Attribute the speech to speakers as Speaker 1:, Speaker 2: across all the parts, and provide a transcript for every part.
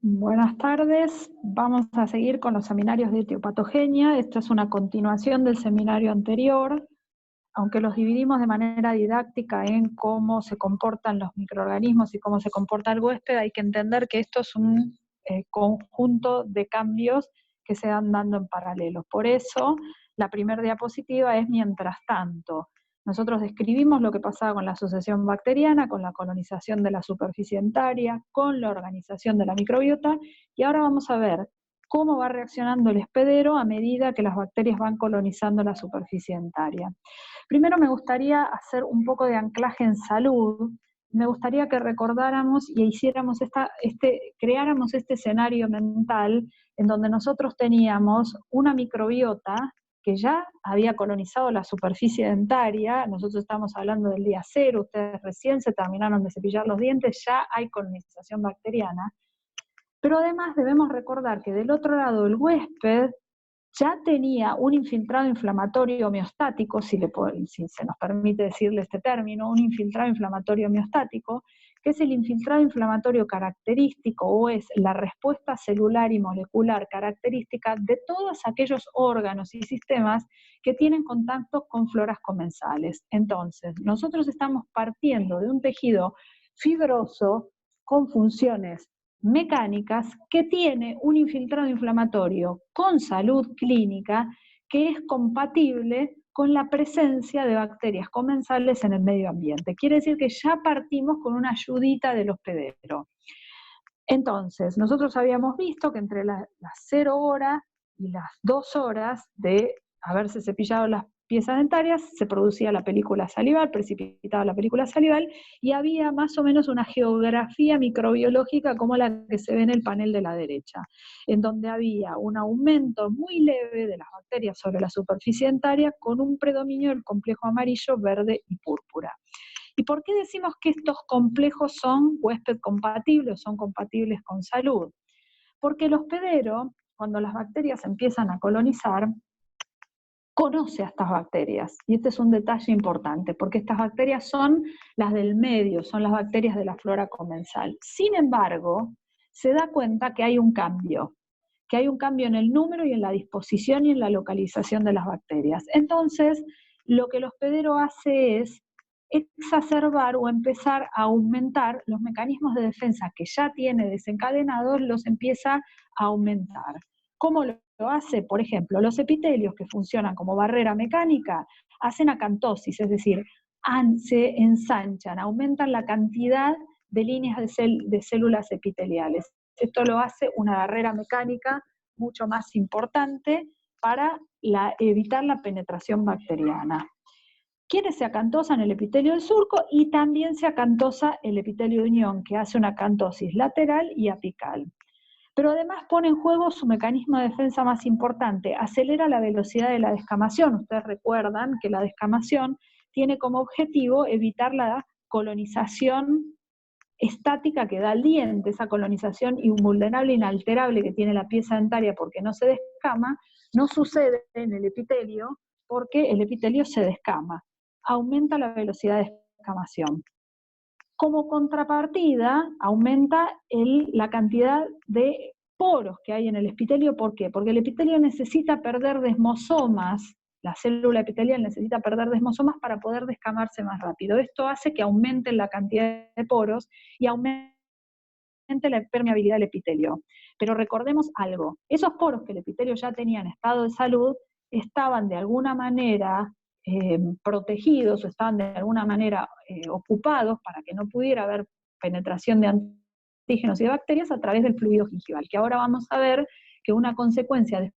Speaker 1: Buenas tardes, vamos a seguir con los seminarios de etiopatogenia. Esta es una continuación del seminario anterior, aunque los dividimos de manera didáctica en cómo se comportan los microorganismos y cómo se comporta el huésped. Hay que entender que esto es un conjunto de cambios que se van dando en paralelo. Por eso, la primera diapositiva es mientras tanto. Nosotros describimos lo que pasaba con la sucesión bacteriana, con la colonización de la superficie dentaria, con la organización de la microbiota, y ahora vamos a ver cómo va reaccionando el hospedero a medida que las bacterias van colonizando la superficie dentaria. Primero me gustaría hacer un poco de anclaje en salud. Me gustaría que recordáramos y hiciéramos creáramos este escenario mental en donde nosotros teníamos una microbiota que ya había colonizado la superficie dentaria. Nosotros estamos hablando del día cero, ustedes recién se terminaron de cepillar los dientes, ya hay colonización bacteriana. Pero además debemos recordar que del otro lado el huésped ya tenía un infiltrado inflamatorio homeostático, si se nos permite decirle este término, un infiltrado inflamatorio homeostático, que es el infiltrado inflamatorio característico o es la respuesta celular y molecular característica de todos aquellos órganos y sistemas que tienen contacto con floras comensales. Entonces, nosotros estamos partiendo de un tejido fibroso con funciones mecánicas que tiene un infiltrado inflamatorio con salud clínica que es compatible con la presencia de bacterias comensales en el medio ambiente. Quiere decir que ya partimos con una ayudita del hospedero. Entonces, nosotros habíamos visto que entre las 0 horas y las 2 horas de haberse cepillado las piezas dentarias, se producía la película salival, precipitaba la película salival, y había más o menos una geografía microbiológica como la que se ve en el panel de la derecha, en donde había un aumento muy leve de las bacterias sobre la superficie dentaria con un predominio del complejo amarillo, verde y púrpura. ¿Y por qué decimos que estos complejos son huésped compatibles, son compatibles con salud? Porque el hospedero, cuando las bacterias empiezan a colonizar, conoce a estas bacterias, y este es un detalle importante, porque estas bacterias son las del medio, son las bacterias de la flora comensal. Sin embargo, se da cuenta que hay un cambio en el número y en la disposición y en la localización de las bacterias. Entonces, lo que el hospedero hace es exacerbar o empezar a aumentar los mecanismos de defensa que ya tiene desencadenados, los empieza a aumentar. ¿Cómo lo hace? Por ejemplo, los epitelios que funcionan como barrera mecánica hacen acantosis, es decir, se ensanchan, aumentan la cantidad de líneas de células epiteliales. Esto lo hace una barrera mecánica mucho más importante para evitar la penetración bacteriana. ¿Quiénes se acantosan? El epitelio del surco, y también se acantosa el epitelio de unión, que hace una acantosis lateral y apical. Pero además pone en juego su mecanismo de defensa más importante, acelera la velocidad de la descamación. Ustedes recuerdan que la descamación tiene como objetivo evitar la colonización estática que da el diente, esa colonización invulnerable, inalterable que tiene la pieza dentaria porque no se descama, no sucede en el epitelio porque el epitelio se descama, aumenta la velocidad de descamación. Como contrapartida, aumenta la cantidad de poros que hay en el epitelio. ¿Por qué? Porque el epitelio necesita perder desmosomas, la célula epitelial necesita perder desmosomas para poder descamarse más rápido. Esto hace que aumente la cantidad de poros y aumente la permeabilidad del epitelio. Pero recordemos algo, esos poros que el epitelio ya tenía en estado de salud estaban de alguna manera protegidos o estaban de alguna manera ocupados para que no pudiera haber penetración de antígenos y de bacterias a través del fluido gingival, que ahora vamos a ver que una consecuencia de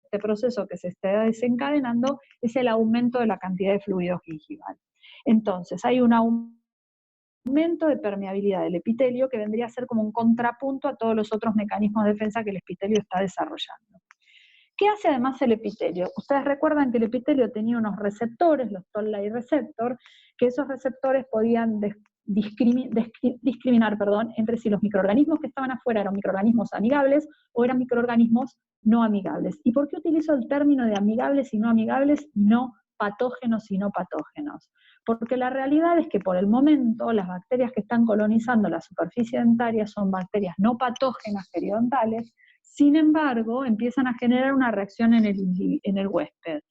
Speaker 1: este proceso que se está desencadenando es el aumento de la cantidad de fluido gingival. Entonces, hay un aumento de permeabilidad del epitelio que vendría a ser como un contrapunto a todos los otros mecanismos de defensa que el epitelio está desarrollando. ¿Qué hace además el epitelio? Ustedes recuerdan que el epitelio tenía unos receptores, los toll-like receptor, que esos receptores podían discriminar entre si los microorganismos que estaban afuera eran microorganismos amigables o eran microorganismos no amigables. ¿Y por qué utilizo el término de amigables y no patógenos y no patógenos? porque la realidad es que por el momento las bacterias que están colonizando la superficie dentaria son bacterias no patógenas periodontales, sin embargo empiezan a generar una reacción en el huésped.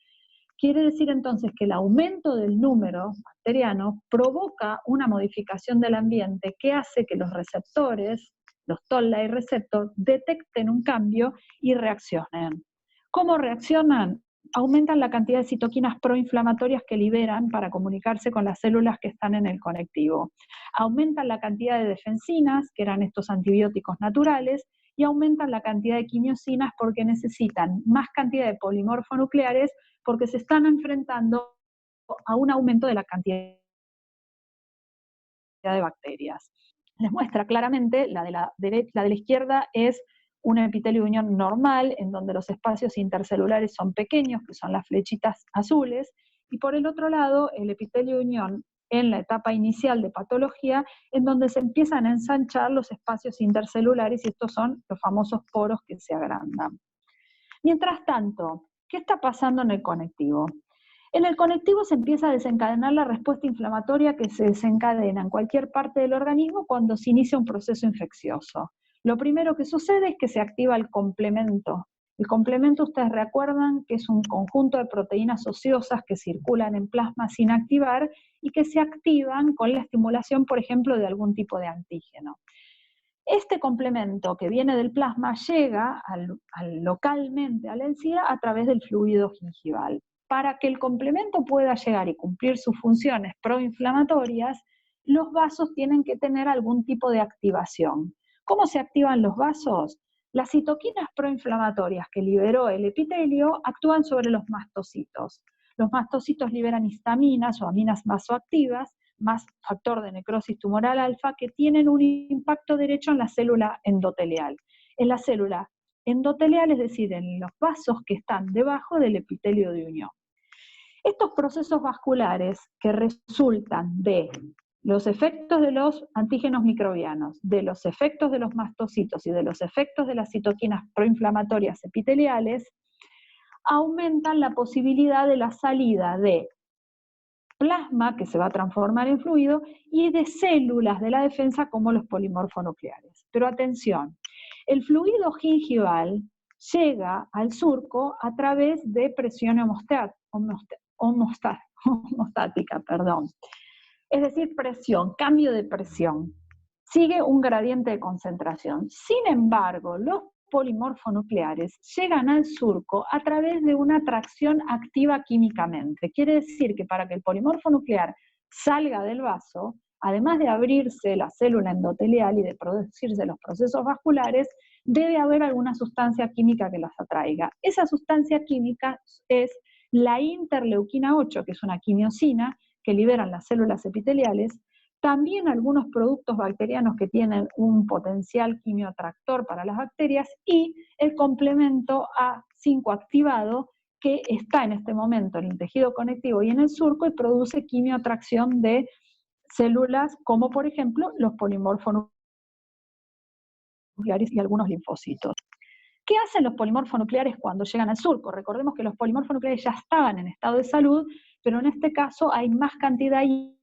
Speaker 1: Quiere decir entonces que el aumento del número bacteriano provoca una modificación del ambiente que hace que los receptores, los toll-like receptors, detecten un cambio y reaccionen. ¿Cómo reaccionan? Aumentan la cantidad de citoquinas proinflamatorias que liberan para comunicarse con las células que están en el conectivo. Aumentan la cantidad de defensinas, que eran estos antibióticos naturales, y aumentan la cantidad de quimiosinas porque necesitan más cantidad de polimorfonucleares porque se están enfrentando a un aumento de la cantidad de bacterias. Les muestra claramente, la de la izquierda es un epitelio de unión normal, en donde los espacios intercelulares son pequeños, que son las flechitas azules, y por el otro lado, el epitelio de unión en la etapa inicial de patología, en donde se empiezan a ensanchar los espacios intercelulares, y estos son los famosos poros que se agrandan. Mientras tanto, ¿qué está pasando en el conectivo? En el conectivo se empieza a desencadenar la respuesta inflamatoria que se desencadena en cualquier parte del organismo cuando se inicia un proceso infeccioso. Lo primero que sucede es que se activa el complemento. El complemento, ustedes recuerdan que es un conjunto de proteínas ociosas que circulan en plasma sin activar y que se activan con la estimulación, por ejemplo, de algún tipo de antígeno. Este complemento que viene del plasma llega localmente a la encía a través del fluido gingival. Para que el complemento pueda llegar y cumplir sus funciones proinflamatorias, los vasos tienen que tener algún tipo de activación. ¿Cómo se activan los vasos? Las citoquinas proinflamatorias que liberó el epitelio actúan sobre los mastocitos. Los mastocitos liberan histaminas o aminas vasoactivas, más factor de necrosis tumoral alfa, que tienen un impacto derecho en la célula endotelial. En la célula endotelial, es decir, en los vasos que están debajo del epitelio de unión. Estos procesos vasculares que resultan de los efectos de los antígenos microbianos, de los efectos de los mastocitos y de los efectos de las citoquinas proinflamatorias epiteliales, aumentan la posibilidad de la salida de plasma, que se va a transformar en fluido, y de células de la defensa como los polimorfonucleares. Pero atención, el fluido gingival llega al surco a través de presión homostática, es decir, presión, cambio de presión. Sigue un gradiente de concentración. Sin embargo, los polimorfonucleares llegan al surco a través de una atracción activa químicamente. Quiere decir que para que el polimorfo nuclear salga del vaso, además de abrirse la célula endotelial y de producirse los procesos vasculares, debe haber alguna sustancia química que las atraiga. Esa sustancia química es la interleuquina 8, que es una quimiosina que liberan las células epiteliales, también algunos productos bacterianos que tienen un potencial quimioatractor para las bacterias, y el complemento A5 activado, que está en este momento en el tejido conectivo y en el surco y produce quimioatracción de células como por ejemplo los polimorfonucleares y algunos linfocitos. ¿Qué hacen los polimorfonucleares cuando llegan al surco? Recordemos que los polimorfonucleares ya estaban en estado de salud, pero en este caso hay más cantidad y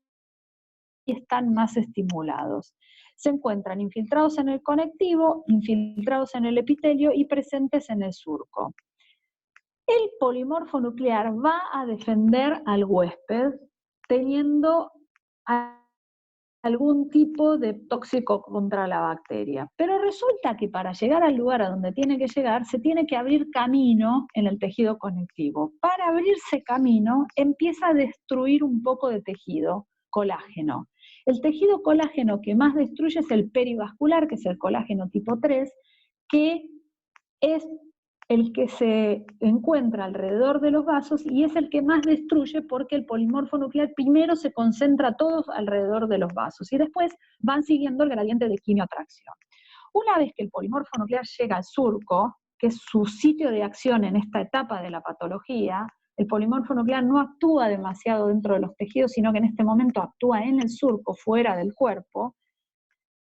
Speaker 1: están más estimulados. Se encuentran infiltrados en el conectivo, infiltrados en el epitelio y presentes en el surco. El polimorfo nuclear va a defender al huésped teniendo algún tipo de tóxico contra la bacteria. Pero resulta que para llegar al lugar a donde tiene que llegar, se tiene que abrir camino en el tejido conectivo. Para abrirse camino, empieza a destruir un poco de tejido, colágeno. El tejido colágeno que más destruye es el perivascular, que es el colágeno tipo 3, que es el que se encuentra alrededor de los vasos y es el que más destruye porque el polimorfo nuclear primero se concentra todos alrededor de los vasos y después van siguiendo el gradiente de quimioatracción. Una vez que el polimorfo nuclear llega al surco, que es su sitio de acción en esta etapa de la patología, el polimorfo nuclear no actúa demasiado dentro de los tejidos, sino que en este momento actúa en el surco, fuera del cuerpo,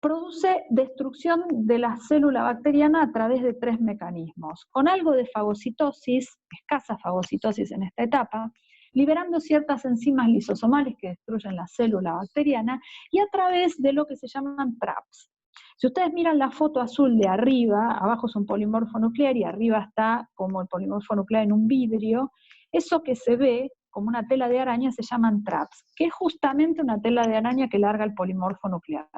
Speaker 1: produce destrucción de la célula bacteriana a través de 3 mecanismos. Con algo de fagocitosis, escasa fagocitosis en esta etapa, liberando ciertas enzimas lisosomales que destruyen la célula bacteriana, y a través de lo que se llaman traps. Si ustedes miran la foto azul de arriba, abajo es un polimorfo nuclear y arriba está como el polimorfo nuclear en un vidrio, eso que se ve como una tela de araña se llaman traps, que es justamente una tela de araña que larga el polimorfo nuclear.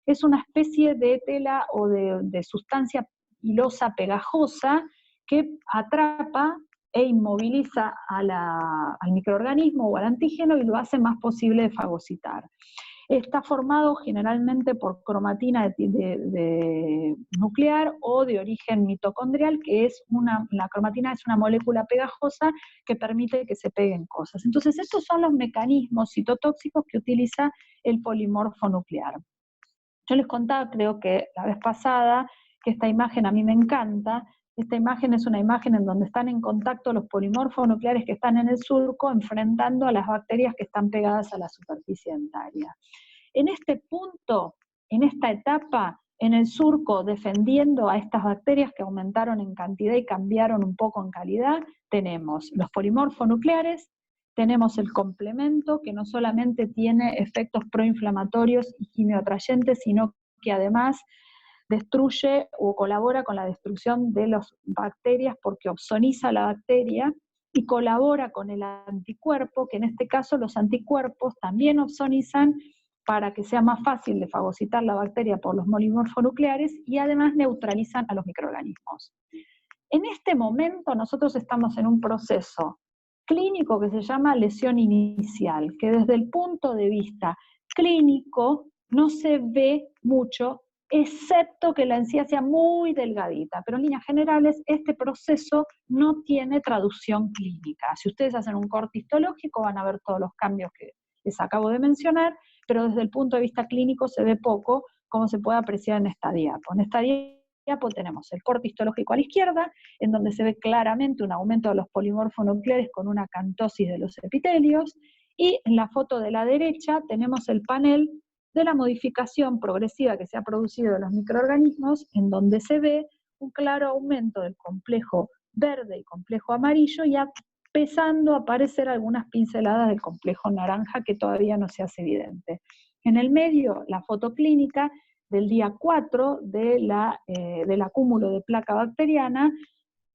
Speaker 1: Es una especie de tela o de sustancia hilosa pegajosa que atrapa e inmoviliza al microorganismo o al antígeno y lo hace más posible de fagocitar. Está formado generalmente por cromatina de nuclear o de origen mitocondrial, que es la cromatina es una molécula pegajosa que permite que se peguen cosas. Entonces, estos son los mecanismos citotóxicos que utiliza el polimorfo nuclear. Yo les contaba, creo que la vez pasada, que esta imagen a mí me encanta. Esta imagen es una imagen en donde están en contacto los polimorfos nucleares que están en el surco enfrentando a las bacterias que están pegadas a la superficie dentaria. En este punto, en esta etapa, en el surco, defendiendo a estas bacterias que aumentaron en cantidad y cambiaron un poco en calidad, tenemos los polimorfos nucleares, tenemos el complemento, que no solamente tiene efectos proinflamatorios y quimioatrayentes, sino que además destruye o colabora con la destrucción de las bacterias porque ozoniza la bacteria y colabora con el anticuerpo, que en este caso los anticuerpos también ozonizan para que sea más fácil de fagocitar la bacteria por los polimorfonucleares y además neutralizan a los microorganismos. En este momento nosotros estamos en un proceso clínico que se llama lesión inicial, que desde el punto de vista clínico no se ve mucho, excepto que la encía sea muy delgadita, pero en líneas generales este proceso no tiene traducción clínica. Si ustedes hacen un corte histológico van a ver todos los cambios que les acabo de mencionar, pero desde el punto de vista clínico se ve poco, como se puede apreciar en esta diapo. En esta diapo tenemos el corte histológico a la izquierda, en donde se ve claramente un aumento de los polimorfonucleares con una acantosis de los epitelios, y en la foto de la derecha tenemos el panel de la modificación progresiva que se ha producido de los microorganismos, en donde se ve un claro aumento del complejo verde y complejo amarillo, y empezando a aparecer algunas pinceladas del complejo naranja que todavía no se hace evidente. En el medio, la foto clínica del día 4 del acúmulo de placa bacteriana,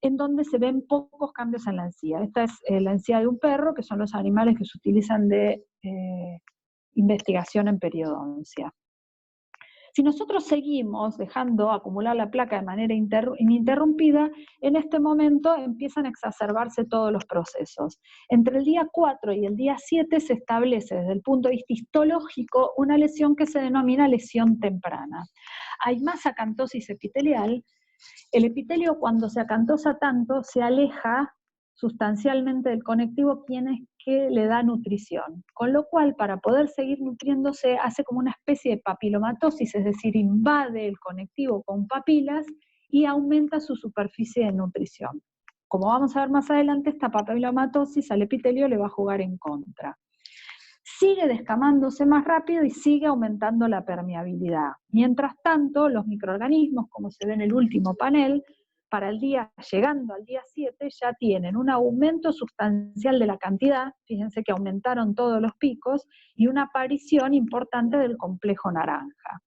Speaker 1: en donde se ven pocos cambios en la encía. Esta es la encía de un perro, que son los animales que se utilizan de investigación en periodoncia. Si nosotros seguimos dejando acumular la placa de manera ininterrumpida, en este momento empiezan a exacerbarse todos los procesos. Entre el día 4 y el día 7 se establece desde el punto de vista histológico una lesión que se denomina lesión temprana. Hay más acantosis epitelial. El epitelio, cuando se acantosa tanto, se aleja sustancialmente del conectivo que le da nutrición, con lo cual para poder seguir nutriéndose hace como una especie de papilomatosis, es decir, invade el conectivo con papilas y aumenta su superficie de nutrición. Como vamos a ver más adelante, esta papilomatosis al epitelio le va a jugar en contra. Sigue descamándose más rápido y sigue aumentando la permeabilidad. Mientras tanto, los microorganismos, como se ve en el último panel, llegando al día 7, ya tienen un aumento sustancial de la cantidad, fíjense que aumentaron todos los picos, y una aparición importante del complejo naranja.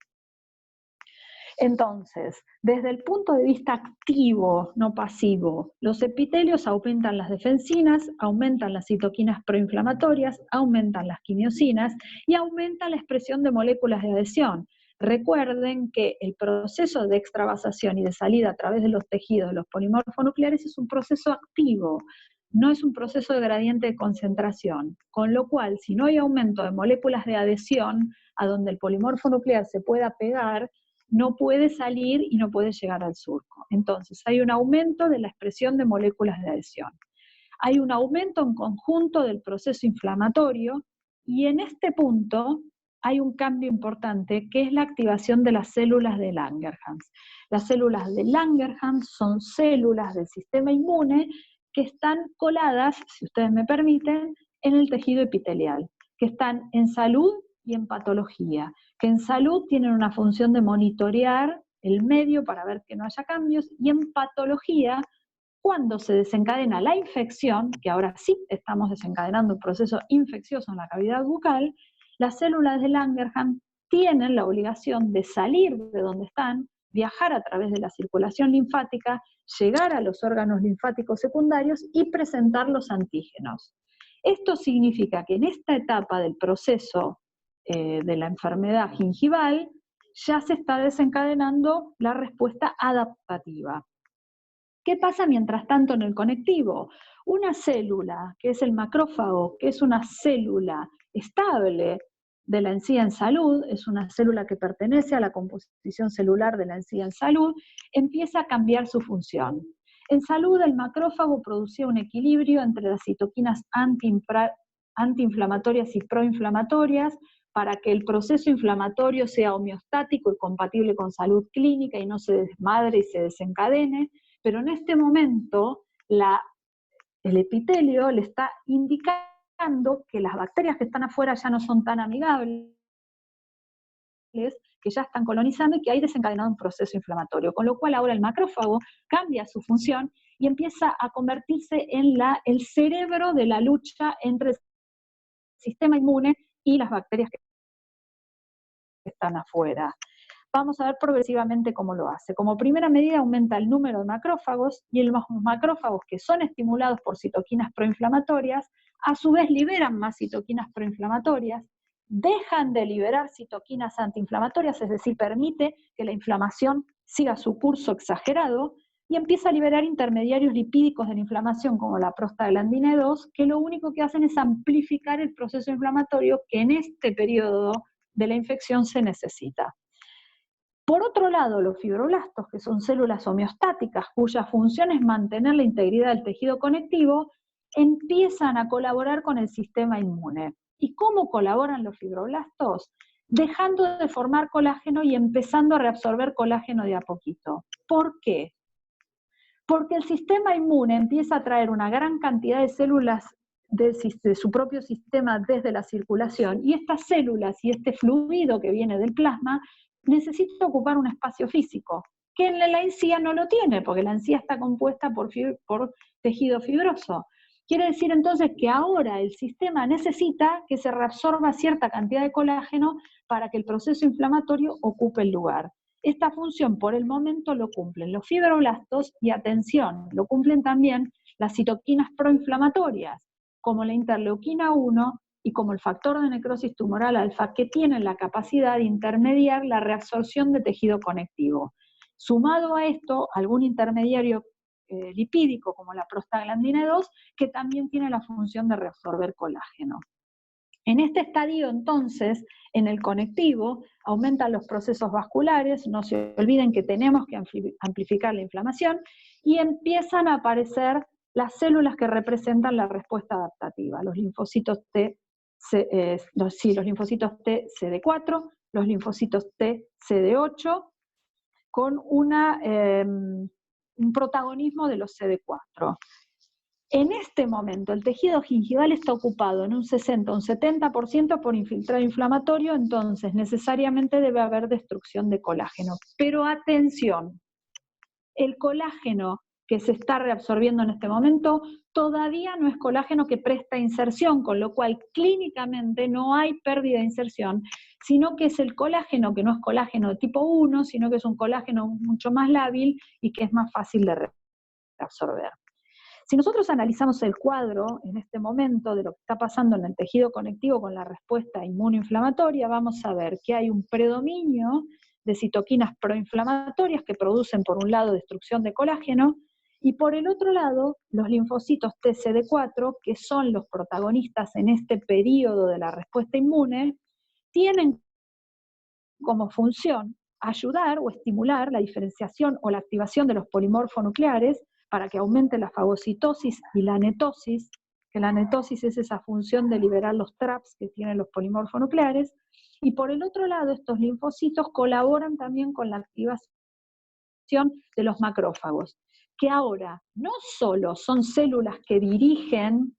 Speaker 1: Entonces, desde el punto de vista activo, no pasivo, los epitelios aumentan las defensinas, aumentan las citoquinas proinflamatorias, aumentan las quimiosinas y aumentan la expresión de moléculas de adhesión. Recuerden que el proceso de extravasación y de salida a través de los tejidos de los polimorfonucleares es un proceso activo, no es un proceso de gradiente de concentración, con lo cual si no hay aumento de moléculas de adhesión a donde el polimorfo nuclear se pueda pegar, no puede salir y no puede llegar al surco. Entonces hay un aumento de la expresión de moléculas de adhesión. Hay un aumento en conjunto del proceso inflamatorio y en este punto hay un cambio importante que es la activación de las células de Langerhans. Las células de Langerhans son células del sistema inmune que están coladas, si ustedes me permiten, en el tejido epitelial, que están en salud y en patología, que en salud tienen una función de monitorear el medio para ver que no haya cambios, y en patología Cuando se desencadena la infección, que ahora sí estamos desencadenando un proceso infeccioso en la cavidad bucal, las células de Langerhans tienen la obligación de salir de donde están, viajar a través de la circulación linfática, llegar a los órganos linfáticos secundarios y presentar los antígenos. Esto significa que en esta etapa del proceso de la enfermedad gingival ya se está desencadenando la respuesta adaptativa. ¿Qué pasa mientras tanto en el conectivo? Una célula, que es el macrófago, que es una célula estable de la encía en salud, es una célula que pertenece a la composición celular de la encía en salud, empieza a cambiar su función. En salud, el macrófago producía un equilibrio entre las citoquinas antiinflamatorias y proinflamatorias para que el proceso inflamatorio sea homeostático y compatible con salud clínica y no se desmadre y se desencadene. Pero en este momento el epitelio le está indicando que las bacterias que están afuera ya no son tan amigables, que ya están colonizando y que hay desencadenado un proceso inflamatorio, con lo cual ahora el macrófago cambia su función y empieza a convertirse en el cerebro de la lucha entre el sistema inmune y las bacterias que están afuera. Vamos a ver progresivamente cómo lo hace. Como primera medida aumenta el número de macrófagos y los macrófagos que son estimulados por citoquinas proinflamatorias, a su vez liberan más citoquinas proinflamatorias, dejan de liberar citoquinas antiinflamatorias, es decir, permite que la inflamación siga su curso exagerado y empieza a liberar intermediarios lipídicos de la inflamación como la prostaglandina E2, que lo único que hacen es amplificar el proceso inflamatorio que en este periodo de la infección se necesita. Por otro lado, los fibroblastos, que son células homeostáticas, cuya función es mantener la integridad del tejido conectivo, empiezan a colaborar con el sistema inmune. ¿Y cómo colaboran los fibroblastos? Dejando de formar colágeno y empezando a reabsorber colágeno de a poquito. ¿Por qué? Porque el sistema inmune empieza a traer una gran cantidad de células de su propio sistema desde la circulación, y estas células y este fluido que viene del plasma necesita ocupar un espacio físico, que en la encía no lo tiene, porque la encía está compuesta por tejido fibroso. Quiere decir entonces que ahora el sistema necesita que se reabsorba cierta cantidad de colágeno para que el proceso inflamatorio ocupe el lugar. Esta función por el momento lo cumplen los fibroblastos y, atención, lo cumplen también las citoquinas proinflamatorias, como la interleuquina 1 y como el factor de necrosis tumoral alfa, que tienen la capacidad de intermediar la reabsorción de tejido conectivo. Sumado a esto, algún intermediario lipídico, como la prostaglandina 2, que también tiene la función de reabsorber colágeno. En este estadio, entonces, en el conectivo, aumentan los procesos vasculares, no se olviden que tenemos que amplificar la inflamación, y empiezan a aparecer las células que representan la respuesta adaptativa, los linfocitos los linfocitos T CD4, los linfocitos T CD8, con un protagonismo de los CD4. En este momento el tejido gingival está ocupado en un 60 o un 70% por infiltrado inflamatorio, entonces necesariamente debe haber destrucción de colágeno. Pero atención, el colágeno que se está reabsorbiendo en este momento todavía no es colágeno que presta inserción, con lo cual clínicamente no hay pérdida de inserción, sino que es el colágeno que no es colágeno de tipo 1, sino que es un colágeno mucho más lábil y que es más fácil de reabsorber. Si nosotros analizamos el cuadro en este momento de lo que está pasando en el tejido conectivo con la respuesta inmunoinflamatoria, vamos a ver que hay un predominio de citoquinas proinflamatorias que producen por un lado destrucción de colágeno, y por el otro lado los linfocitos TCD4, que son los protagonistas en este periodo de la respuesta inmune, tienen como función ayudar o estimular la diferenciación o la activación de los polimorfonucleares para que aumente la fagocitosis y la netosis, que la netosis es esa función de liberar los traps que tienen los polimorfonucleares, y por el otro lado estos linfocitos colaboran también con la activación de los macrófagos, que ahora no solo son células que dirigen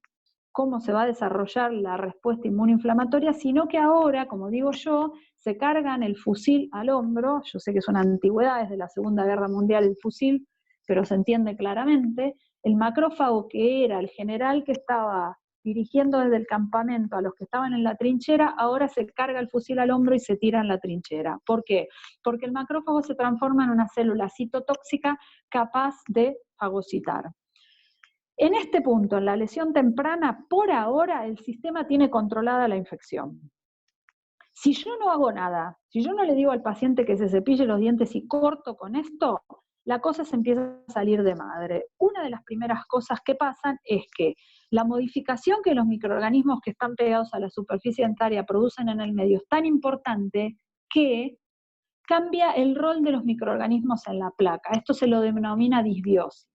Speaker 1: cómo se va a desarrollar la respuesta inmunoinflamatoria, sino que ahora, como digo yo, se cargan el fusil al hombro. Yo sé que es una antigüedad, desde la Segunda Guerra Mundial el fusil, pero se entiende claramente, el macrófago que era el general que estaba dirigiendo desde el campamento a los que estaban en la trinchera, ahora se carga el fusil al hombro y se tira en la trinchera. ¿Por qué? Porque el macrófago se transforma en una célula citotóxica capaz de fagocitar. En este punto, en la lesión temprana, por ahora el sistema tiene controlada la infección. Si yo no hago nada, si yo no le digo al paciente que se cepille los dientes y corto con esto, la cosa se empieza a salir de madre. Una de las primeras cosas que pasan es que la modificación que los microorganismos que están pegados a la superficie dentaria producen en el medio es tan importante que cambia el rol de los microorganismos en la placa. Esto se lo denomina disbiosis.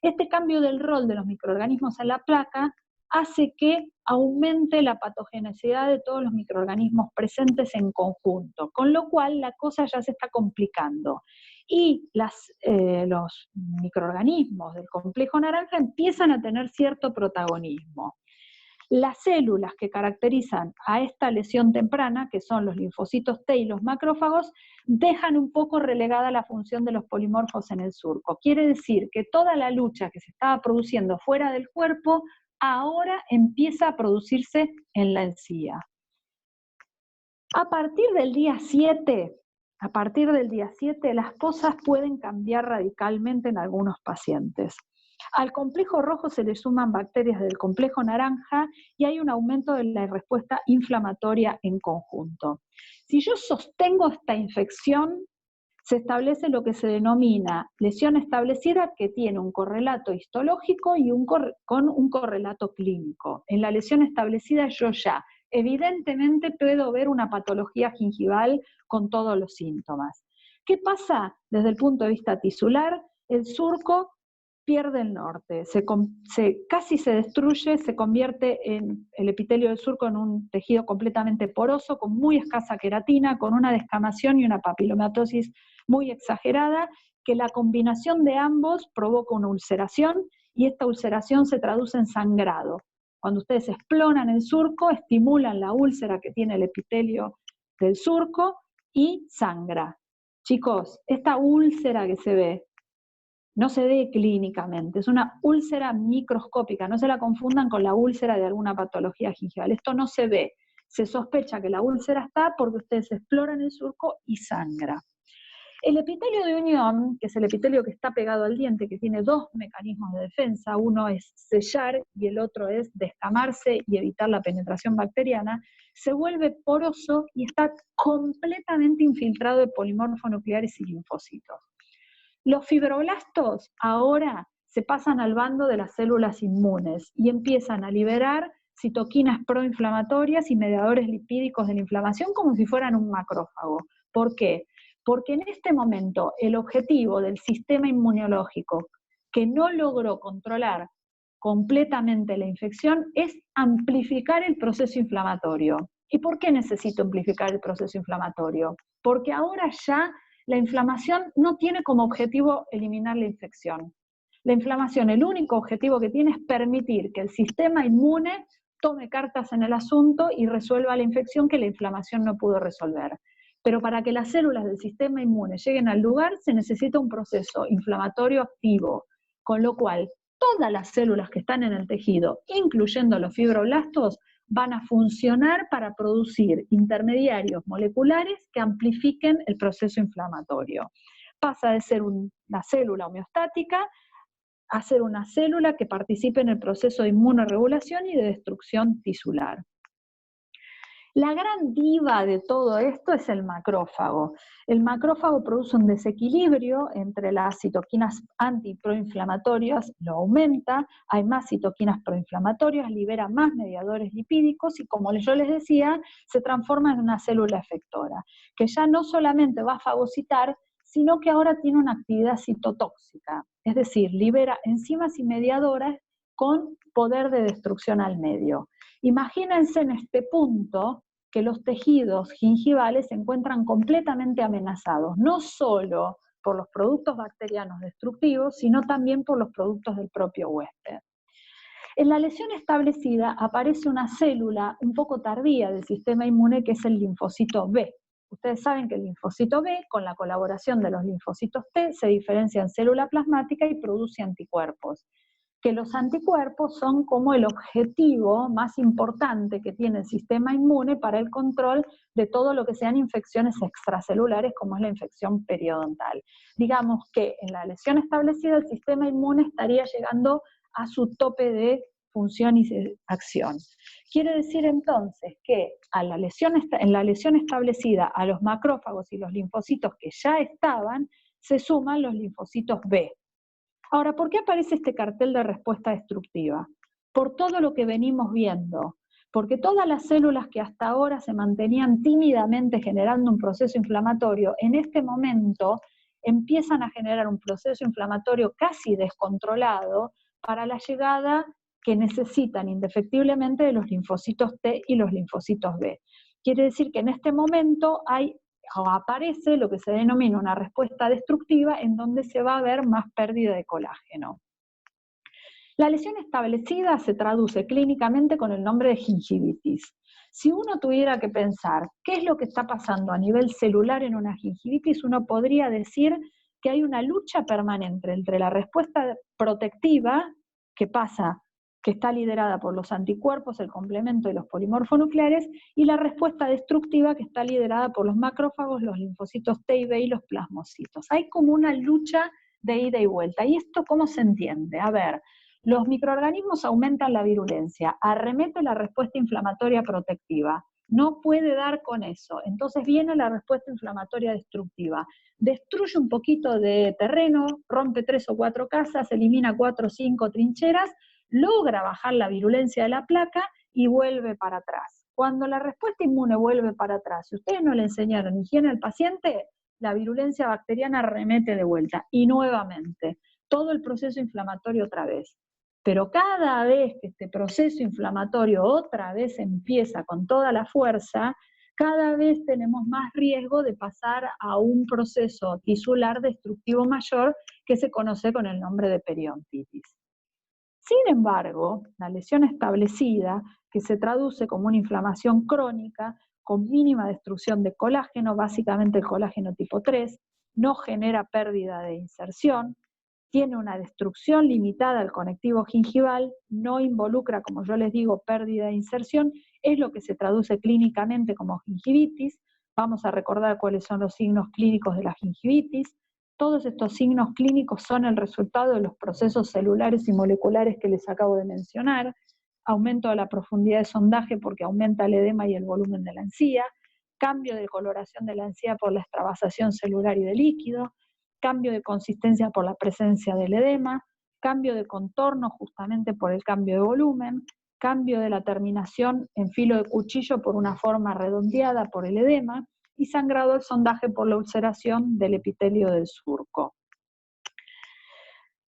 Speaker 1: Este cambio del rol de los microorganismos en la placa hace que aumente la patogenicidad de todos los microorganismos presentes en conjunto, con lo cual la cosa ya se está complicando. Y los microorganismos del complejo naranja empiezan a tener cierto protagonismo. Las células que caracterizan a esta lesión temprana, que son los linfocitos T y los macrófagos, dejan un poco relegada la función de los polimorfos en el surco. Quiere decir que toda la lucha que se estaba produciendo fuera del cuerpo, ahora empieza a producirse en la encía. A partir del día 7, las cosas pueden cambiar radicalmente en algunos pacientes. Al complejo rojo se le suman bacterias del complejo naranja y hay un aumento de la respuesta inflamatoria en conjunto. Si yo sostengo esta infección, se establece lo que se denomina lesión establecida, que tiene un correlato histológico y con un correlato clínico. En la lesión establecida yo ya evidentemente puedo ver una patología gingival con todos los síntomas. ¿Qué pasa desde el punto de vista tisular? El surco pierde el norte, casi se destruye, se convierte en el epitelio del surco en un tejido completamente poroso, con muy escasa queratina, con una descamación y una papilomatosis muy exagerada, que la combinación de ambos provoca una ulceración, y esta ulceración se traduce en sangrado. Cuando ustedes exploran el surco, estimulan la úlcera que tiene el epitelio del surco y sangra. Chicos, esta úlcera que se ve, no se ve clínicamente, es una úlcera microscópica, no se la confundan con la úlcera de alguna patología gingival, esto no se ve, se sospecha que la úlcera está porque ustedes exploran el surco y sangra. El epitelio de unión, que es el epitelio que está pegado al diente, que tiene dos mecanismos de defensa, uno es sellar y el otro es descamarse y evitar la penetración bacteriana, se vuelve poroso y está completamente infiltrado de polimorfonucleares y linfocitos. Los fibroblastos ahora se pasan al bando de las células inmunes y empiezan a liberar citoquinas proinflamatorias y mediadores lipídicos de la inflamación como si fueran un macrófago. ¿Por qué? Porque en este momento el objetivo del sistema inmunológico, que no logró controlar completamente la infección, es amplificar el proceso inflamatorio. ¿Y por qué necesito amplificar el proceso inflamatorio? Porque ahora ya la inflamación no tiene como objetivo eliminar la infección. La inflamación, el único objetivo que tiene es permitir que el sistema inmune tome cartas en el asunto y resuelva la infección que la inflamación no pudo resolver. Pero para que las células del sistema inmune lleguen al lugar se necesita un proceso inflamatorio activo, con lo cual todas las células que están en el tejido, incluyendo los fibroblastos, van a funcionar para producir intermediarios moleculares que amplifiquen el proceso inflamatorio. Pasa de ser una célula homeostática a ser una célula que participe en el proceso de inmunoregulación y de destrucción tisular. La gran diva de todo esto es el macrófago. El macrófago produce un desequilibrio entre las citoquinas antiproinflamatorias, lo aumenta, hay más citoquinas proinflamatorias, libera más mediadores lipídicos y, como yo les decía, se transforma en una célula efectora, que ya no solamente va a fagocitar, sino que ahora tiene una actividad citotóxica, es decir, libera enzimas y mediadoras con poder de destrucción al medio. Imagínense en este punto que los tejidos gingivales se encuentran completamente amenazados, no solo por los productos bacterianos destructivos, sino también por los productos del propio huésped. En la lesión establecida aparece una célula un poco tardía del sistema inmune, que es el linfocito B. Ustedes saben que el linfocito B, con la colaboración de los linfocitos T, se diferencia en célula plasmática y produce anticuerpos. que los anticuerpos son como el objetivo más importante que tiene el sistema inmune para el control de todo lo que sean infecciones extracelulares, como es la infección periodontal. Digamos que en la lesión establecida el sistema inmune estaría llegando a su tope de función y de acción. Quiere decir entonces que en la lesión establecida a los macrófagos y los linfocitos que ya estaban, se suman los linfocitos B. Ahora, ¿por qué aparece este cartel de respuesta destructiva? Por todo lo que venimos viendo, porque todas las células que hasta ahora se mantenían tímidamente generando un proceso inflamatorio, en este momento empiezan a generar un proceso inflamatorio casi descontrolado para la llegada que necesitan indefectiblemente de los linfocitos T y los linfocitos B. Quiere decir que en este momento aparece lo que se denomina una respuesta destructiva en donde se va a ver más pérdida de colágeno. La lesión establecida se traduce clínicamente con el nombre de gingivitis. Si uno tuviera que pensar qué es lo que está pasando a nivel celular en una gingivitis, uno podría decir que hay una lucha permanente entre la respuesta protectiva, que está liderada por los anticuerpos, el complemento y los polimorfonucleares, y la respuesta destructiva, que está liderada por los macrófagos, los linfocitos T y B y los plasmocitos. Hay como una lucha de ida y vuelta. ¿Y esto cómo se entiende? A ver, los microorganismos aumentan la virulencia, arremete la respuesta inflamatoria protectiva, no puede dar con eso, entonces viene la respuesta inflamatoria destructiva, destruye un poquito de terreno, rompe 3 o 4 casas, elimina 4 o 5 trincheras, logra bajar la virulencia de la placa y vuelve para atrás. Cuando la respuesta inmune vuelve para atrás, si ustedes no le enseñaron higiene al paciente, la virulencia bacteriana remete de vuelta y nuevamente, todo el proceso inflamatorio otra vez. Pero cada vez que este proceso inflamatorio otra vez empieza con toda la fuerza, cada vez tenemos más riesgo de pasar a un proceso tisular destructivo mayor que se conoce con el nombre de periodontitis. Sin embargo, la lesión establecida, que se traduce como una inflamación crónica con mínima destrucción de colágeno, básicamente el colágeno tipo 3, no genera pérdida de inserción, tiene una destrucción limitada al conectivo gingival, no involucra, como yo les digo, pérdida de inserción, es lo que se traduce clínicamente como gingivitis. Vamos a recordar cuáles son los signos clínicos de la gingivitis. Todos estos signos clínicos son el resultado de los procesos celulares y moleculares que les acabo de mencionar. Aumento de la profundidad de sondaje porque aumenta el edema y el volumen de la encía, cambio de coloración de la encía por la extravasación celular y de líquido, cambio de consistencia por la presencia del edema, cambio de contorno justamente por el cambio de volumen, cambio de la terminación en filo de cuchillo por una forma redondeada por el edema, y sangrado del sondaje por la ulceración del epitelio del surco.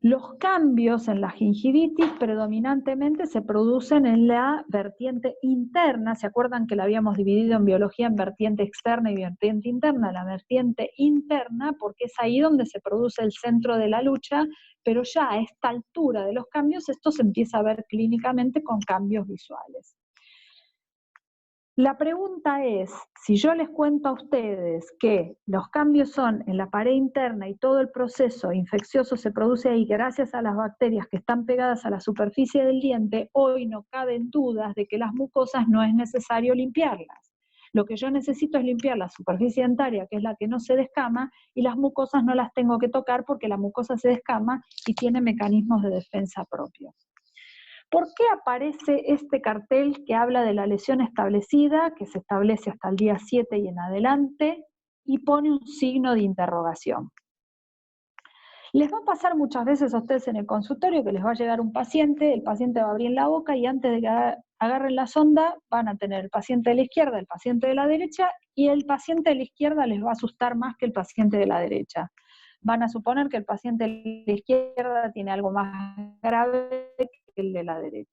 Speaker 1: Los cambios en la gingivitis predominantemente se producen en la vertiente interna. ¿Se acuerdan que la habíamos dividido en biología en vertiente externa y vertiente interna? La vertiente interna, porque es ahí donde se produce el centro de la lucha, pero ya a esta altura de los cambios esto se empieza a ver clínicamente con cambios visuales. La pregunta es, si yo les cuento a ustedes que los cambios son en la pared interna y todo el proceso infeccioso se produce ahí gracias a las bacterias que están pegadas a la superficie del diente, hoy no caben dudas de que las mucosas no es necesario limpiarlas. Lo que yo necesito es limpiar la superficie dentaria, que es la que no se descama, y las mucosas no las tengo que tocar porque la mucosa se descama y tiene mecanismos de defensa propios. ¿Por qué aparece este cartel que habla de la lesión establecida, que se establece hasta el día 7 y en adelante, y pone un signo de interrogación? Les va a pasar muchas veces a ustedes en el consultorio que les va a llegar un paciente, el paciente va a abrir la boca y antes de que agarren la sonda van a tener el paciente de la izquierda, el paciente de la derecha, y el paciente de la izquierda les va a asustar más que el paciente de la derecha. Van a suponer que el paciente de la izquierda tiene algo más grave que el de la derecha.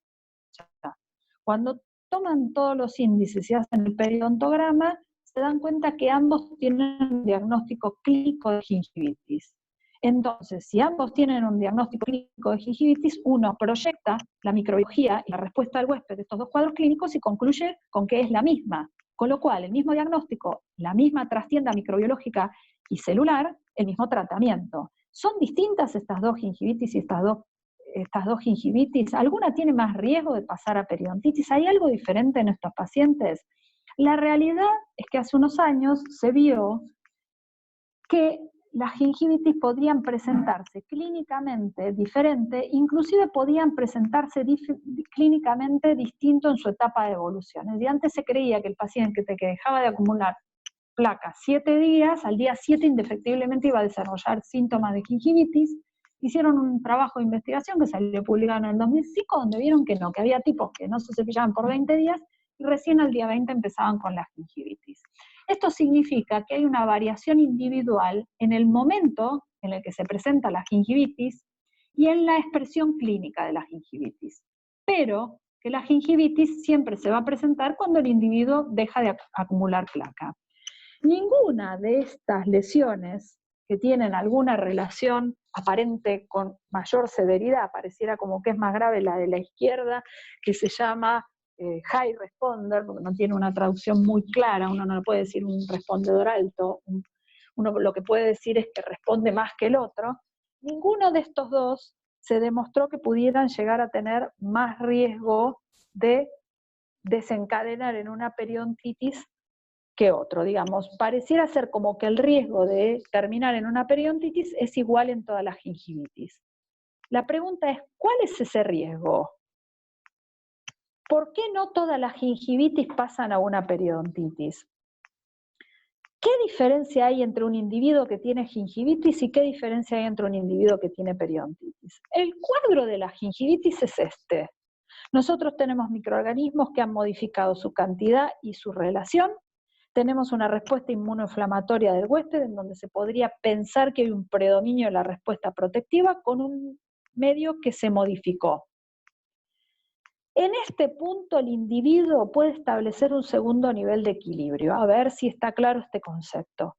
Speaker 1: Cuando toman todos los índices y hacen el periodontograma, se dan cuenta que ambos tienen un diagnóstico clínico de gingivitis. Entonces, si ambos tienen un diagnóstico clínico de gingivitis, uno proyecta la microbiología y la respuesta del huésped de estos dos cuadros clínicos y concluye con que es la misma. Con lo cual, el mismo diagnóstico, la misma trastienda microbiológica y celular, el mismo tratamiento. ¿Son distintas estas dos gingivitis y estas dos estas dos gingivitis, ¿alguna tiene más riesgo de pasar a periodontitis? ¿Hay algo diferente en estos pacientes? La realidad es que hace unos años se vio que las gingivitis podrían presentarse clínicamente diferente, inclusive podían presentarse clínicamente distinto en su etapa de evolución. Es decir, antes se creía que el paciente que dejaba de acumular placas 7 días, al día 7 indefectiblemente iba a desarrollar síntomas de gingivitis. Hicieron un trabajo de investigación que salió publicado en el 2005, donde vieron que no, que había tipos que no se cepillaban por 20 días y recién al día 20 empezaban con la gingivitis. Esto significa que hay una variación individual en el momento en el que se presenta la gingivitis y en la expresión clínica de la gingivitis. Pero que la gingivitis siempre se va a presentar cuando el individuo deja de acumular placa. Ninguna de estas lesiones que tienen alguna relación aparente con mayor severidad, pareciera como que es más grave la de la izquierda, que se llama high responder, porque no tiene una traducción muy clara, uno no puede decir un respondedor alto, uno lo que puede decir es que responde más que el otro. Ninguno de estos dos se demostró que pudieran llegar a tener más riesgo de desencadenar en una periodontitis que otro, digamos. Pareciera ser como que el riesgo de terminar en una periodontitis es igual en todas las gingivitis. La pregunta es, ¿cuál es ese riesgo? ¿Por qué no todas las gingivitis pasan a una periodontitis? ¿Qué diferencia hay entre un individuo que tiene gingivitis y qué diferencia hay entre un individuo que tiene periodontitis? El cuadro de la gingivitis es este. Nosotros tenemos microorganismos que han modificado su cantidad y su relación. Tenemos una respuesta inmunoinflamatoria del huésped en donde se podría pensar que hay un predominio de la respuesta protectiva con un medio que se modificó. En este punto el individuo puede establecer un segundo nivel de equilibrio, a ver si está claro este concepto.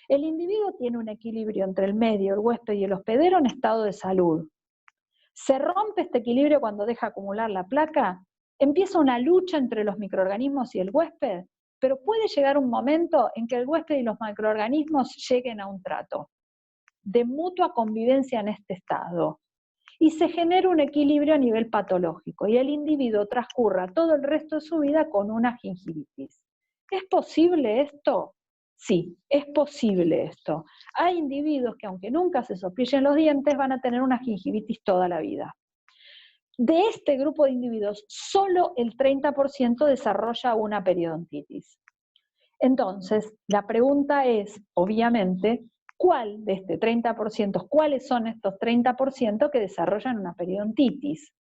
Speaker 1: El individuo tiene un equilibrio entre el medio, el huésped y el hospedero en estado de salud. ¿Se rompe este equilibrio cuando deja acumular la placa? Empieza una lucha entre los microorganismos y el huésped, pero puede llegar un momento en que el huésped y los microorganismos lleguen a un trato de mutua convivencia en este estado y se genera un equilibrio a nivel patológico y el individuo transcurra todo el resto de su vida con una gingivitis. ¿Es posible esto? Sí, es posible esto. Hay individuos que aunque nunca se cepillen los dientes van a tener una gingivitis toda la vida. De este grupo de individuos, solo el 30% desarrolla una periodontitis. Entonces, la pregunta es, obviamente, ¿cuál de este 30%, cuáles son estos 30% que desarrollan una periodontitis?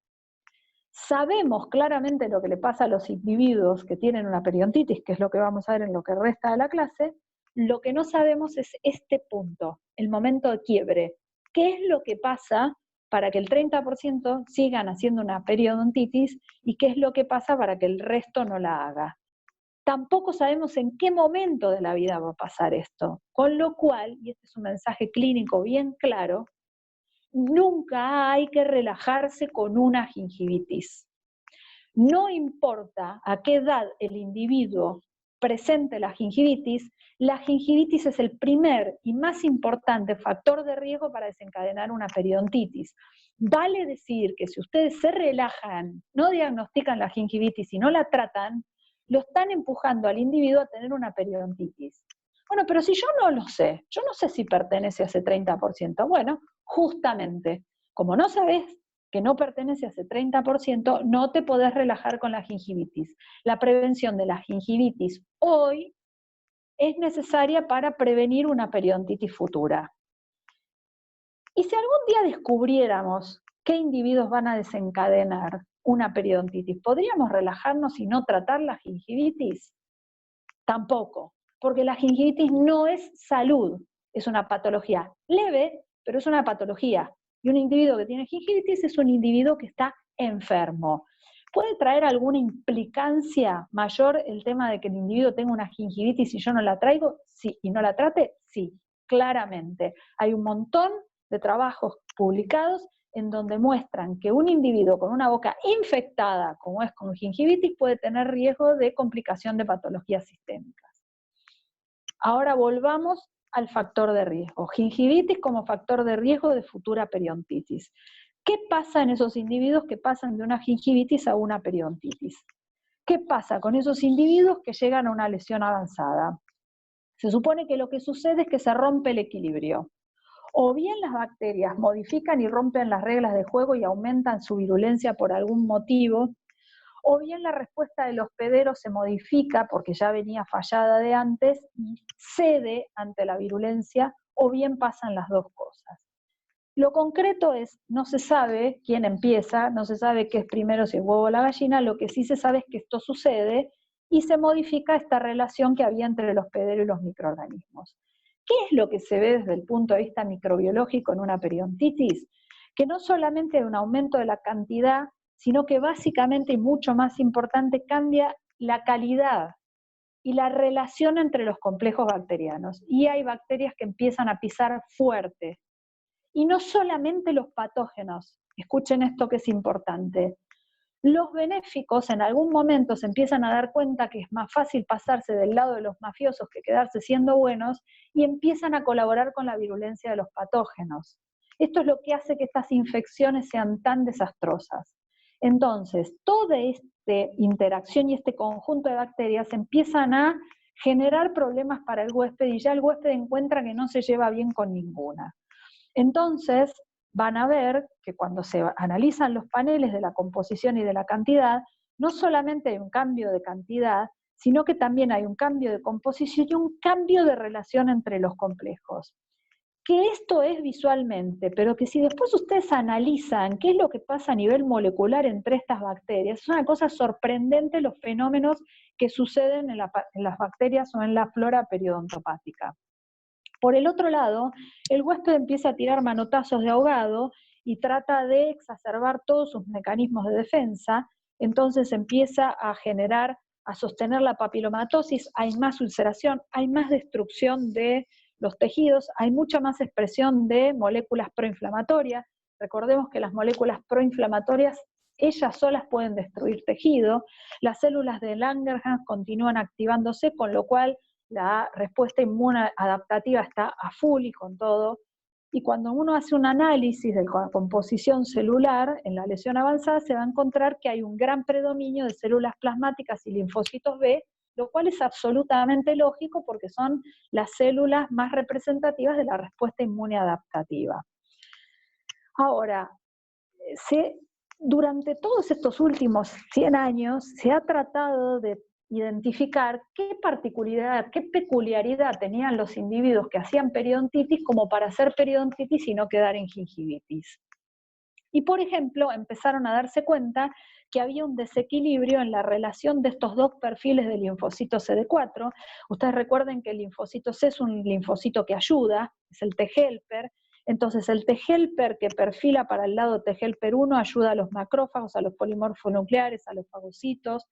Speaker 1: Sabemos claramente lo que le pasa a los individuos que tienen una periodontitis, que es lo que vamos a ver en lo que resta de la clase. Lo que no sabemos es este punto, el momento de quiebre. ¿Qué es lo que pasa para que el 30% sigan haciendo una periodontitis y qué es lo que pasa para que el resto no la haga? Tampoco sabemos en qué momento de la vida va a pasar esto, con lo cual, y este es un mensaje clínico bien claro, nunca hay que relajarse con una gingivitis. No importa a qué edad el individuo presente la gingivitis es el primer y más importante factor de riesgo para desencadenar una periodontitis. Vale decir que si ustedes se relajan, no diagnostican la gingivitis y no la tratan, lo están empujando al individuo a tener una periodontitis. Bueno, pero si yo no lo sé, yo no sé si pertenece a ese 30%. Bueno, justamente, como no sabes que no pertenece a ese 30%, no te podés relajar con la gingivitis. La prevención de la gingivitis hoy es necesaria para prevenir una periodontitis futura. Y si algún día descubriéramos qué individuos van a desencadenar una periodontitis, ¿podríamos relajarnos y no tratar la gingivitis? Tampoco, porque la gingivitis no es salud, es una patología leve, pero es una patología. Y un individuo que tiene gingivitis es un individuo que está enfermo. ¿Puede traer alguna implicancia mayor el tema de que el individuo tenga una gingivitis y yo no la traigo? Sí, y no la trate, sí, claramente. Hay un montón de trabajos publicados en donde muestran que un individuo con una boca infectada, como es con gingivitis, puede tener riesgo de complicación de patologías sistémicas. Ahora volvamos al factor de riesgo. Gingivitis como factor de riesgo de futura periodontitis. ¿Qué pasa en esos individuos que pasan de una gingivitis a una periodontitis? ¿Qué pasa con esos individuos que llegan a una lesión avanzada? Se supone que lo que sucede es que se rompe el equilibrio. O bien las bacterias modifican y rompen las reglas de juego y aumentan su virulencia por algún motivo, o bien la respuesta del hospedero se modifica porque ya venía fallada de antes y cede ante la virulencia, o bien pasan las dos cosas. Lo concreto es, no se sabe quién empieza, no se sabe qué es primero, si el huevo o la gallina, lo que sí se sabe es que esto sucede y se modifica esta relación que había entre el hospedero y los microorganismos. ¿Qué es lo que se ve desde el punto de vista microbiológico en una periodontitis? Que no solamente hay un aumento de la cantidad, sino que básicamente, y mucho más importante, cambia la calidad y la relación entre los complejos bacterianos. Y hay bacterias que empiezan a pisar fuerte. Y no solamente los patógenos, escuchen esto que es importante, los benéficos en algún momento se empiezan a dar cuenta que es más fácil pasarse del lado de los mafiosos que quedarse siendo buenos y empiezan a colaborar con la virulencia de los patógenos. Esto es lo que hace que estas infecciones sean tan desastrosas. Entonces, toda esta interacción y este conjunto de bacterias empiezan a generar problemas para el huésped y ya el huésped encuentra que no se lleva bien con ninguna. Entonces, van a ver que cuando se analizan los paneles de la composición y de la cantidad, no solamente hay un cambio de cantidad, sino que también hay un cambio de composición y un cambio de relación entre los complejos. Que esto es visualmente, pero que si después ustedes analizan qué es lo que pasa a nivel molecular entre estas bacterias, es una cosa sorprendente los fenómenos que suceden en las bacterias o en la flora periodontopática. Por el otro lado, el huésped empieza a tirar manotazos de ahogado y trata de exacerbar todos sus mecanismos de defensa, entonces empieza a generar, a sostener la papilomatosis, hay más ulceración, hay más destrucción de los tejidos, hay mucha más expresión de moléculas proinflamatorias. Recordemos que las moléculas proinflamatorias ellas solas pueden destruir tejido, las células de Langerhans continúan activándose, con lo cual la respuesta inmune adaptativa está a full y con todo. Y cuando uno hace un análisis de la composición celular en la lesión avanzada, se va a encontrar que hay un gran predominio de células plasmáticas y linfocitos B, lo cual es absolutamente lógico porque son las células más representativas de la respuesta inmune adaptativa. Ahora, durante todos estos últimos 100 años se ha tratado de identificar qué particularidad, qué peculiaridad tenían los individuos que hacían periodontitis como para hacer periodontitis y no quedar en gingivitis. Y por ejemplo, empezaron a darse cuenta que había un desequilibrio en la relación de estos dos perfiles de linfocito CD4. Ustedes recuerden que el linfocito C es un linfocito que ayuda, es el T-helper. Entonces el T-helper que perfila para el lado T-helper 1 ayuda a los macrófagos, a los polimorfonucleares, a los fagocitos.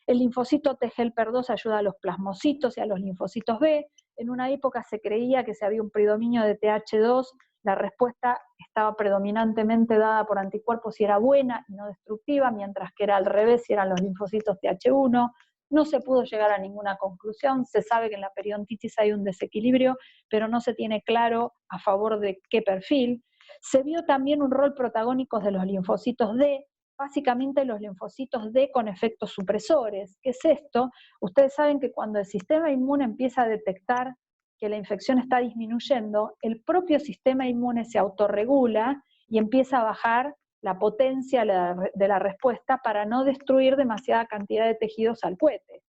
Speaker 1: El linfocito T-helper 2 ayuda a los plasmocitos y a los linfocitos B. En una época se creía que si había un predominio de TH2, la respuesta estaba predominantemente dada por anticuerpos y era buena y no destructiva, mientras que era al revés si eran los linfocitos TH1. No se pudo llegar a ninguna conclusión, se sabe que en la periodontitis hay un desequilibrio, pero no se tiene claro a favor de qué perfil. Se vio también un rol protagónico de los linfocitos D, básicamente los linfocitos D con efectos supresores. ¿Qué es esto? Ustedes saben que cuando el sistema inmune empieza a detectar que la infección está disminuyendo, el propio sistema inmune se autorregula y empieza a bajar la potencia de la respuesta para no destruir demasiada cantidad de tejidos al cohete.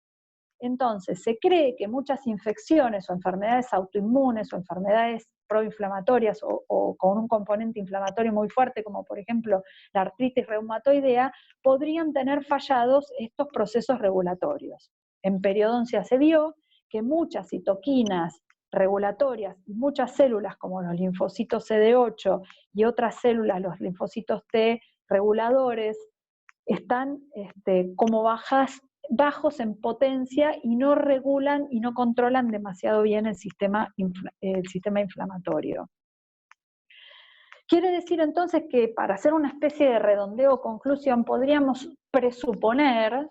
Speaker 1: Entonces, se cree que muchas infecciones o enfermedades autoinmunes o enfermedades proinflamatorias o con un componente inflamatorio muy fuerte, como por ejemplo la artritis reumatoidea, podrían tener fallados estos procesos regulatorios. En periodoncia se vio que muchas citoquinas regulatorias y muchas células como los linfocitos CD8 y otras células, los linfocitos T reguladores, están como bajos en potencia y no regulan y no controlan demasiado bien el sistema inflamatorio. Quiere decir entonces que para hacer una especie de redondeo o conclusión podríamos presuponer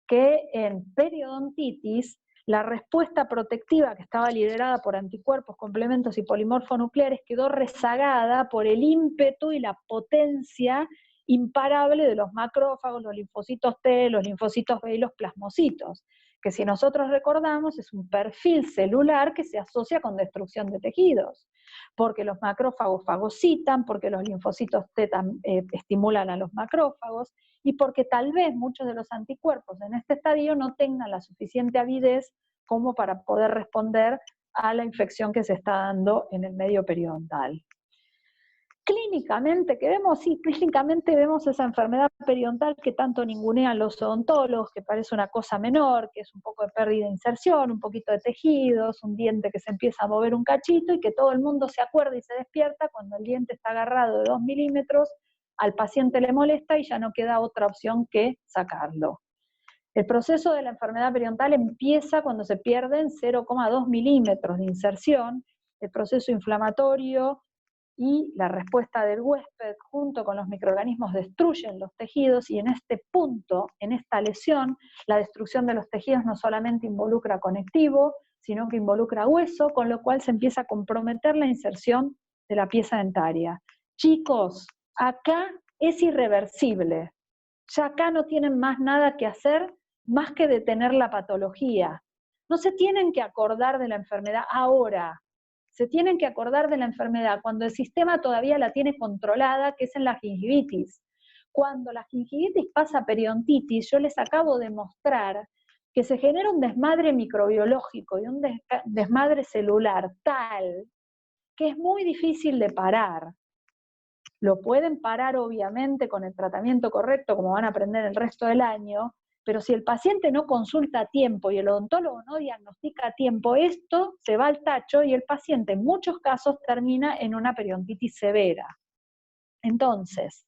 Speaker 1: que en periodontitis La respuesta protectiva que estaba liderada por anticuerpos, complementos y polimorfonucleares quedó rezagada por el ímpetu y la potencia imparable de los macrófagos, los linfocitos T, los linfocitos B y los plasmocitos, que si nosotros recordamos es un perfil celular que se asocia con destrucción de tejidos, porque los macrófagos fagocitan, porque los linfocitos T estimulan a los macrófagos, y porque tal vez muchos de los anticuerpos en este estadio no tengan la suficiente avidez como para poder responder a la infección que se está dando en el medio periodontal. Clínicamente, ¿qué vemos? Sí, clínicamente vemos esa enfermedad periodontal que tanto ningunean los odontólogos, que parece una cosa menor, que es un poco de pérdida de inserción, un poquito de tejidos, un diente que se empieza a mover un cachito y que todo el mundo se acuerda y se despierta cuando el diente está agarrado de 2 milímetros, al paciente le molesta y ya no queda otra opción que sacarlo. El proceso de la enfermedad periodontal empieza cuando se pierden 0,2 milímetros de inserción, el proceso inflamatorio y la respuesta del huésped junto con los microorganismos destruyen los tejidos, y en este punto, en esta lesión, la destrucción de los tejidos no solamente involucra conectivo, sino que involucra hueso, con lo cual se empieza a comprometer la inserción de la pieza dentaria. Chicos, acá es irreversible. Ya acá no tienen más nada que hacer más que detener la patología. No se tienen que acordar de la enfermedad ahora, se tienen que acordar de la enfermedad cuando el sistema todavía la tiene controlada, que es en la gingivitis. Cuando la gingivitis pasa a periodontitis, yo les acabo de mostrar que se genera un desmadre microbiológico y un desmadre celular tal que es muy difícil de parar. Lo pueden parar obviamente con el tratamiento correcto, como van a aprender el resto del año, pero si el paciente no consulta a tiempo y el odontólogo no diagnostica a tiempo, esto se va al tacho y el paciente en muchos casos termina en una periodontitis severa. Entonces,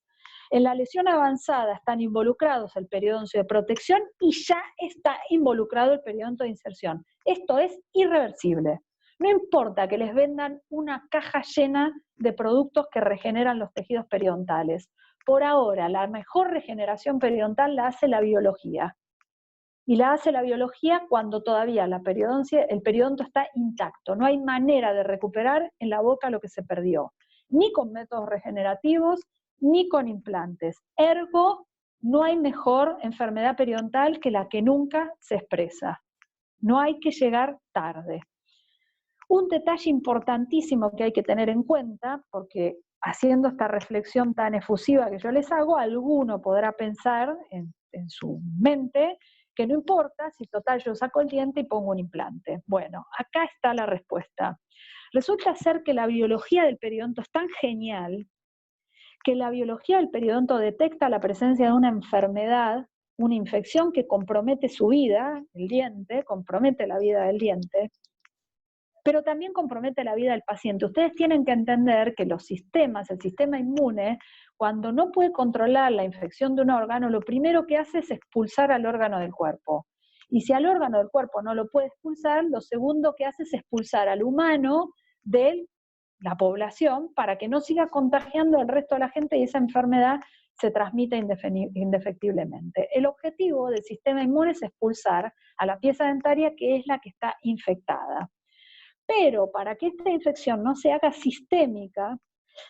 Speaker 1: en la lesión avanzada están involucrados el periodoncio de protección y ya está involucrado el periodonto de inserción. Esto es irreversible. No importa que les vendan una caja llena de productos que regeneran los tejidos periodontales. Por ahora, la mejor regeneración periodontal la hace la biología. Y la hace la biología cuando todavía el periodonto está intacto. No hay manera de recuperar en la boca lo que se perdió, ni con métodos regenerativos, ni con implantes. Ergo, no hay mejor enfermedad periodontal que la que nunca se expresa. No hay que llegar tarde. Un detalle importantísimo que hay que tener en cuenta, porque haciendo esta reflexión tan efusiva que yo les hago, alguno podrá pensar en su mente que no importa si total yo saco el diente y pongo un implante. Bueno, acá está la respuesta. Resulta ser que la biología del periodonto es tan genial que la biología del periodonto detecta la presencia de una enfermedad, una infección que compromete su vida, el diente, compromete la vida del diente, pero también compromete la vida del paciente. Ustedes tienen que entender que los sistemas, el sistema inmune, cuando no puede controlar la infección de un órgano, lo primero que hace es expulsar al órgano del cuerpo. Y si al órgano del cuerpo no lo puede expulsar, lo segundo que hace es expulsar al humano de la población para que no siga contagiando al resto de la gente y esa enfermedad se transmite indefectiblemente. El objetivo del sistema inmune es expulsar a la pieza dentaria que es la que está infectada. Pero para que esta infección no se haga sistémica,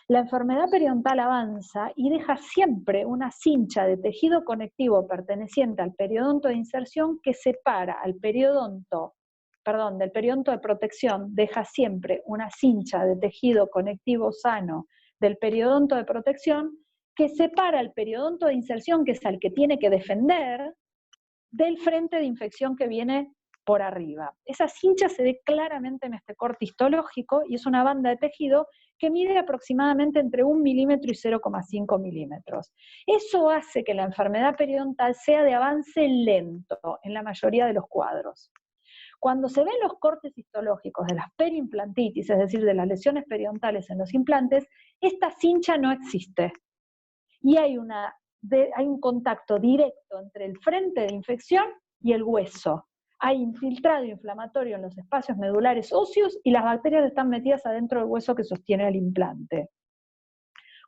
Speaker 1: la enfermedad periodontal avanza y deja siempre una cincha de tejido conectivo perteneciente al periodonto de inserción que separa al del periodonto de protección, deja siempre una cincha de tejido conectivo sano del periodonto de protección que separa al periodonto de inserción, que es al que tiene que defender, del frente de infección que viene por arriba. Esa cincha se ve claramente en este corte histológico y es una banda de tejido que mide aproximadamente entre 1 milímetro y 0,5 milímetros. Eso hace que la enfermedad periodontal sea de avance lento en la mayoría de los cuadros. Cuando se ven los cortes histológicos de las periimplantitis, es decir, de las lesiones periodontales en los implantes, esta cincha no existe. Y hay un contacto directo entre el frente de infección y el hueso. Hay infiltrado inflamatorio en los espacios medulares óseos y las bacterias están metidas adentro del hueso que sostiene el implante.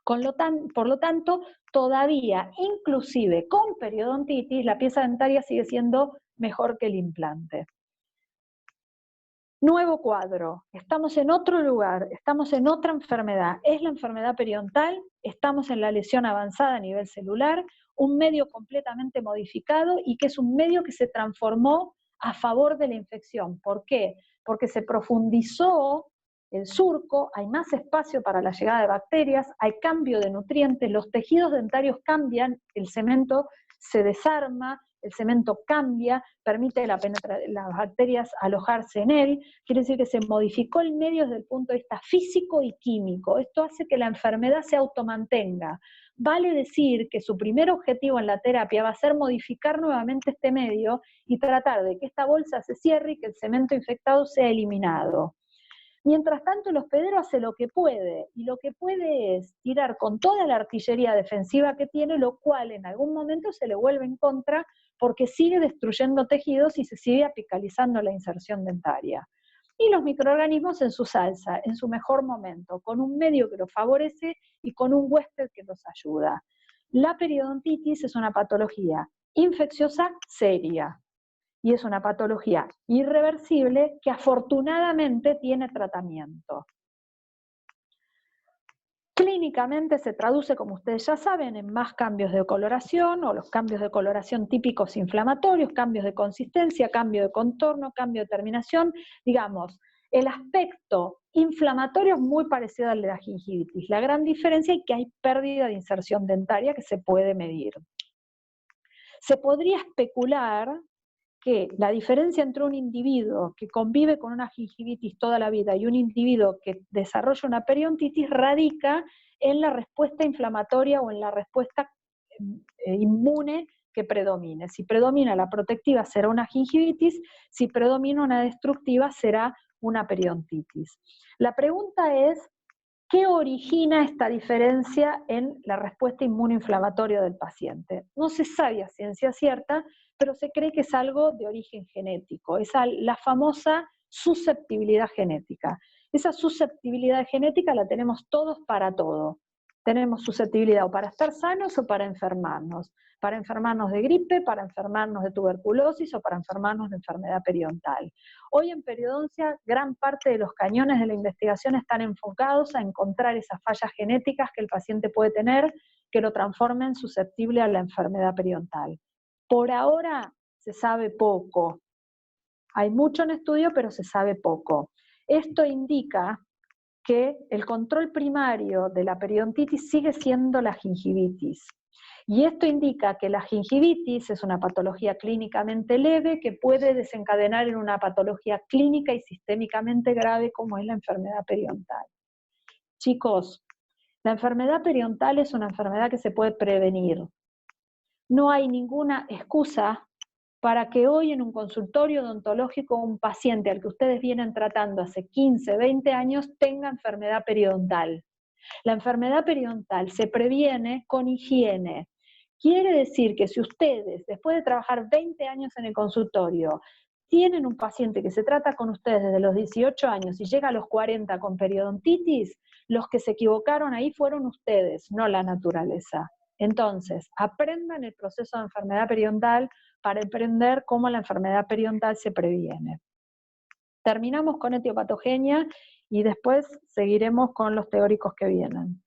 Speaker 1: Por lo tanto, todavía, inclusive con periodontitis, la pieza dentaria sigue siendo mejor que el implante. Nuevo cuadro, estamos en otro lugar, estamos en otra enfermedad. Es la enfermedad periodontal, estamos en la lesión avanzada a nivel celular, un medio completamente modificado y que es un medio que se transformó a favor de la infección. ¿Por qué? Porque se profundizó el surco, hay más espacio para la llegada de bacterias, hay cambio de nutrientes, los tejidos dentarios cambian, el cemento se desarma, el cemento cambia, permite las bacterias alojarse en él, quiere decir que se modificó el medio desde el punto de vista físico y químico. Esto hace que la enfermedad se automantenga. Vale decir que su primer objetivo en la terapia va a ser modificar nuevamente este medio y tratar de que esta bolsa se cierre y que el cemento infectado sea eliminado. Mientras tanto, el hospedero hace lo que puede, y lo que puede es tirar con toda la artillería defensiva que tiene, lo cual en algún momento se le vuelve en contra porque sigue destruyendo tejidos y se sigue apicalizando la inserción dentaria. Y los microorganismos en su salsa, en su mejor momento, con un medio que los favorece y con un huésped que los ayuda. La periodontitis es una patología infecciosa seria, y es una patología irreversible que afortunadamente tiene tratamiento. Clínicamente se traduce, como ustedes ya saben, en más cambios de coloración, o los cambios de coloración típicos inflamatorios, cambios de consistencia, cambio de contorno, cambio de terminación. Digamos, el aspecto inflamatorio es muy parecido al de la gingivitis. La gran diferencia es que hay pérdida de inserción dentaria que se puede medir. Se podría especular que la diferencia entre un individuo que convive con una gingivitis toda la vida y un individuo que desarrolla una periodontitis radica en la respuesta inflamatoria o en la respuesta inmune que predomine. Si predomina la protectiva será una gingivitis, si predomina una destructiva será una periodontitis. La pregunta es, ¿qué origina esta diferencia en la respuesta inmunoinflamatoria del paciente? No se sabe a ciencia cierta, pero se cree que es algo de origen genético, es la famosa susceptibilidad genética. Esa susceptibilidad genética la tenemos todos para todo. Tenemos susceptibilidad o para estar sanos o para enfermarnos de gripe, para enfermarnos de tuberculosis o para enfermarnos de enfermedad periodontal. Hoy en periodoncia, gran parte de los cañones de la investigación están enfocados a encontrar esas fallas genéticas que el paciente puede tener que lo transformen susceptible a la enfermedad periodontal. Por ahora se sabe poco. Hay mucho en estudio, pero se sabe poco. Esto indica que el control primario de la periodontitis sigue siendo la gingivitis. Y esto indica que la gingivitis es una patología clínicamente leve que puede desencadenar en una patología clínica y sistémicamente grave como es la enfermedad periodontal. Chicos, la enfermedad periodontal es una enfermedad que se puede prevenir. No hay ninguna excusa para que hoy en un consultorio odontológico un paciente al que ustedes vienen tratando hace 15, 20 años tenga enfermedad periodontal. La enfermedad periodontal se previene con higiene. Quiere decir que si ustedes, después de trabajar 20 años en el consultorio, tienen un paciente que se trata con ustedes desde los 18 años y llega a los 40 con periodontitis, los que se equivocaron ahí fueron ustedes, no la naturaleza. Entonces, aprendan el proceso de enfermedad periodontal para aprender cómo la enfermedad periodontal se previene. Terminamos con etiopatogenia y después seguiremos con los teóricos que vienen.